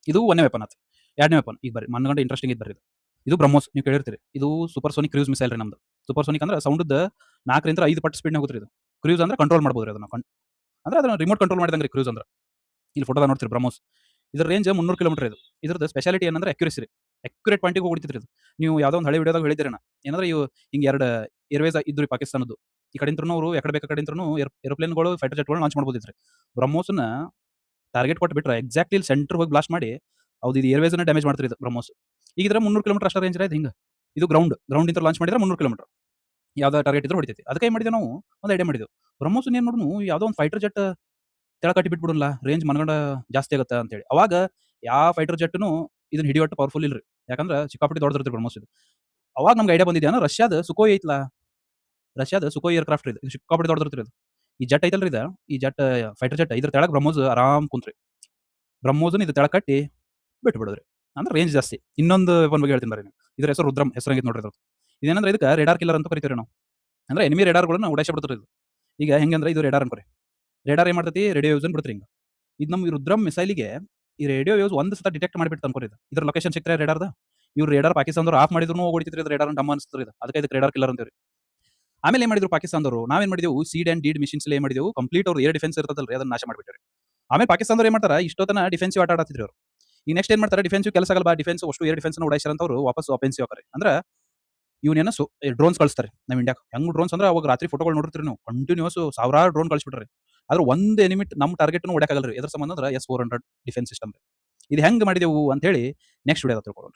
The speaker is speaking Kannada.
ಇದು ಒಂದನೇ ವೆಪನ್ ಆತು. ಎರಡನೇ ವೆಪನ್ ಈಗ ಬರ್ರಿ ಮನ್ಗಂಡ ಇಂಟ್ರೆಸ್ಟಿಂಗ್ ಇದ್ದು ಬರ್ರಿ ಇದು. ಇದು ಬ್ರಹ್ಮೋಸ್ ನೀವು ಕೇಳಿರ್ತೀರಿ. ಇದು ಸೂಪರ್ ಸೋನಿಕ್ ಕ್ರೂಸ್ ಮಿಸೈಲ್ ರೀ ನಮ್ದು. ಸೂಪರ್ ಸೋನಿಕ್ ಅಂದ್ರೆ ಸೌಂಡ್‌ದ 4ರಿಂದ 5 ಪಟ್ಟು ಸ್ಪೀಡ್‌ನಾಗ ಹೋಗುತ್ರಿ ಇದು. ಕ್ರೂಸ್ ಅಂದ್ರೆ ಕಂಟ್ರೋಲ್ ಮಾಡ್ಬೋದ್ರಿ ಅದನ್ನ. ಅಂದ್ರೆ ಅದನ್ನ ರಿಮೋಟ್ ಕಂಟ್ರೋಲ್ ಮಾಡಿದಂಗ್ರಿ ಕ್ರೂಸ್ ಅಂದ್ರೆ. ಇಲ್ಲಿ ಫೋಟೋದಾಗ ನೋಡ್ತೀರಿ ಬ್ರಹ್ಮೋಸ್. ಇದ್ರ ರೇಂಜ್ 300 ಕಿಲೋಮೀಟರ್ ಇದು. ಇದ್ರದ್ದು ಸ್ಪೆಷಾಲಿಟಿ ಏನಂದ್ರೆ ಅಕ್ಯುರಸಿ ರೀ. ಅಕ್ಯುರೇಟ್ ಪಾಯಿಂಟಿಗೆ ಹೋಗಿ ಹೊಡಿತೈತ್ರಿ ಇದು. ನೀವು ಯಾವುದೋ ಒಂದು ಹಳೆ ವಿಡಿಯೋದಾಗ ಹೇಳಿದ್ದೀರಿ ಅಣ್ಣ. ಏನಂದ್ರೆ ಇವು ಹಿಂಗೆ 2 ಏರ್ವೇಸ್ ಇದ್ದು ರೀ ಪಾಕಿಸ್ತಾನದ್ದು. ಈ ಕಡೆಯಿಂತ್ರನು ಅವರು ಎಕಡೆ ಬೇಕು ಆ ಕಡೆಯಿಂತ್ರನು ಏರೋಪ್ಲೇನ್‌ಗಳು, ಫೈಟರ್ ಜೆಟ್‌ಗಳು ಲಾಂಚ್ ಮಾಡ್ಬೋದಿತ್ರಿ. ಬ್ರಹ್ಮೋಸ್‌ನ ಟಾರ್ಗೆಟ್ ಕೊಟ್ಟು ಬಿಟ್ರೆ ಎಕ್ಸಾಕ್ಟ್ಲಿ ಇಲ್ಲಿ ಸೆಂಟರ್ ಹೋಗಿ ಬ್ಲಾಸ್ಟ್ ಮಾಡಿ ಹೌದು ಇದು ಏರ್ವೇಸ್‌ನ ಡ್ಯಾಮೇಜ್ ಮಾಡ್ತಿರಿ ಇದು ಬ್ರಹ್ಮೋಸ್. ಈಗ ಇದ್ರ 300 ಕಿಲೋಮೀಟರ್ ಅಷ್ಟೇ ರೇಂಜ್ ಇರೋದು ಹಿಂಗೆ. ಇದು ಗ್ರೌಂಡ್ ಇಂದ ಲಾಂಚ್ ಮಾಡಿದ್ರೆ 300 ಕಿಲೋಮೀಟರ್. ಯಾವ್ದೋ ಟಾರ್ಗೆಟ್ ಇದ್ರೆ ಹೊಡಿತೈತಿ. ಅದಕ್ಕೆ ಏನು ಮಾಡಿದೆವು ನಾವು ಒಂದು ಐಡಿಯಾ ಮಾಡಿದೆವು. ಬ್ರಹ್ಮೋಸ್‌ನ ಏನು ನೋಡುನು ಯಾವುದೋ ಒಂದು ಫೈಟರ್ ಜೆಟ್ ತೆಳ ಕಟ್ಟಿ ಬಿಟ್ಬಿಡೋಣ ರೇಂಜ್ ಮನಗಂಡ ಜಾಸ್ತಿ ಆಗುತ್ತೆ ಅಂತೇಳಿ. ಅವಾಗ ಯಾವ ಫೈಟರ್ ಜೆಟ್‌ನು ಇದನ್ನ ಹಿಡಿಯೋಟ್ಟು ಪವರ್‌ಫುಲ್ ಇಲ್ರಿ. ಯಾಕಂದ್ರೆ ಸಿಕ್ಕಾಪಟ್ಟೆ ದೊಡ್ಡದಿರ್ತೈತಿ ಬ್ರಹ್ಮೋಸ್ ಇದು. ಅವಾಗ ನಮ್ಗೆ ಐಡಿಯಾ ಬಂದಿದ್ದೇನು ರಷ್ಯಾದ ಸುಕೋಯ್ ಐತ್ಲಾ, ರಷ್ಯಾದ ಸುಕೋಯ್ ಏರ್‌ಕ್ರಾಫ್ಟ್ ಇದು. ಸಿಕ್ಕಾಪಟ್ಟೆ ದೊಡ್ಡದಿರ್ತೈತಿ ಇದು. ಈ ಜೆಟ್ ಐತಲ್ರಿ ಇದು, ಈ ಜೆಟ್ ಫೈಟರ್ ಜೆಟ್ ಇದ್ರ ತೆಳಗ್ ಬ್ರಹ್ಮೋಸ್ ಆರಾಮ್ ಕುಂತ್ರಿ. ಬ್ರಹ್ಮೋಸ್‌ನ ಇದು ತೆಳಗ್ ಕಟ್ಟಿ ಬಿಟ್ಬಿಡೋದ್ರಿ. ಅಂದ್ರೆ ರೇಂಜ್ ಜಾಸ್ತಿ. ಇನ್ನೊಂದು ವೆಪನ್ ಬಗ್ಗೆ ಹೇಳ್ತೀನಿ ಬರ್ರಿ ನೀವು. ಇದ್ರ ಹೆಸರು ರುದ್ರಮ್ ಹೆಸರು ಹಂಗೈತೆ ನೋಡ್ರಿ ಇದ್ರದ್ದು. ಇದೇನಂದ್ರೆ ಇದಕ್ಕೆ ರೇಡಾರ್ ಕಿಲ್ಲರ್ ಅಂತ ಕರಿತೀವಿ ನಾವು. ಅಂದ್ರೆ ಎನಿಮಿ ರೇಡಾರ್‌ಗಳನ್ನ ಉಡಾಯಿಸಿ ಬಿಡ್ತದೆ ಇದು. ಈಗ ಹೆಂಗಂದ್ರೆ ಇದು ರೇಡಾರ್ ಅನ್ಕೋರಿ. ರೇಡಾರ್ ಏನ್ ಮಾಡ್ತೈತಿ ರೇಡಿಯೋ ವೇವ್ಸ್ ಬಿಡ್ತ್ರಿ ಹಿಂಗ. ಇದು ನಮ್ಮ ಈ ರುದ್ರಮ್ ಮಿಸೈಲಿಗೆ ಈ ರೇಡಿಯೋ ವೇವ್ಸ್ ಒಂದು ಸತ ಡಿಟೆಕ್ಟ್ ಮಾಡಿಬಿಡ್ತು ಅನ್ಕೋರಿ ಇದು. ಇದ್ರ ಲೊಕೇಶನ್ ಸಿಕ್ತರೆ ರೇಡಾರ್‌ದ. ಇವ್ರು ರೇಡಾರ್ ಪಾಕಿಸ್ತಾನದವ್ರು ಆಫ್ ಮಾಡಿದ್ರು ಹೊಡಿತೈತ್ರಿ ಇದು ರೇಡಾರ್ ಡಮ್ ಅನ್ಸ್ತದ್ರಿ ಇದು. ಅದಕ್ಕೆ ಇದಕ್ಕೆ ರೇಡಾರ್ ಕಿಲ್ಲರ್ ಅಂತೀವ್ರಿ. ಆಮೇಲೆ ಏನ್ ಮಾಡಿದ್ರು ಪಾಕಿಸ್ತಾನದವರು ನಾವೇನ್ ಮಾಡಿದೆವು ಸೀಡ್ ಅಂಡ್ ಡೀಡ್ ಮಿಷನ್ಸ್ ಏನ್ ಮಾಡಿದೆವು ಕಂಪ್ಲೀಟ್ ಅವ್ರ ಏರ್ ಡಿಫೆನ್ಸ್ ಇರ್ತದಲ್ರಿ ಅದನ್ನ ನಾಶ ಮಾಡಿಬಿಟ್ರಿ. ಆಮೇಲೆ ಪಾಕಿಸ್ತಾನದವ್ರು ಏನ್ ಮಾಡ್ತಾರ ಇಷ್ಟೊತ್ತನ ಡಿಫೆನ್ಸಿವ್ ಆಟ ಆಡತ್ತಿದ್ರು ಅವರು. ಈಗ ನೆಕ್ಸ್ಟ್ ಏನ್ ಮಾಡ್ತಾರೆ ಡಿಫೆನ್ಸಿವ್ ಕೆಲಸ ಆಗಲ್ಲ ಡಿಫೆನ್ಸ್ ಅಷ್ಟು ಏರ್ ಡಿಫೆನ್ಸ್ ಉಡಾಯಿಸ್ಯಾರ ಅಂತ ಅವರು ವಾಪಸ್ ಅಫೆನ್ಸಿವ್ ಆಕರಿ. ಅಂದ್ರೆ ಇವನೇನ ಡ್ರೋನ್ಸ್ ಕಳಿಸ್ತಾರೆ ನಮ್ಮ ಇಂಡಿಯಾಕ್ಕೆ. ಹೆಂಗ್ ಡ್ರೋನ್ಸ್ ಅಂದ್ರೆ ಅವಾಗ ರಾತ್ರಿ ಫೋಟೋಗಳು ನೋಡಿರ್ತೀರಿ ನೀವು ಕಂಟಿನ್ಯೂಸ್ ಸಾವಿರಾರು ಡ್ರೋನ್ ಕಳಿಸ್ಬಿಟ್ರಿ. ಆದ್ರೆ ಒಂದು ಎನಿಮಿ ನಮ್ಮ ಟಾರ್ಗೆಟ್‌ನು ಹೊಡ್ಯಾಕಾಗಲ್ರಿ. ಎದ್ರ ಸಂಬಂಧ ಅಂದ್ರೆ S-400 ಡಿಫೆನ್ಸ್ ಸಿಸ್ಟಮ್. ಇದು ಹೆಂಗ್ ಮಾಡಿದೆವು ಅಂತ ಹೇಳಿ ನೆಕ್ಸ್ಟ್ ವಿಡಿಯೋದಾಗ ತಿಳ್ಕೊಳ್ಳೋಣ.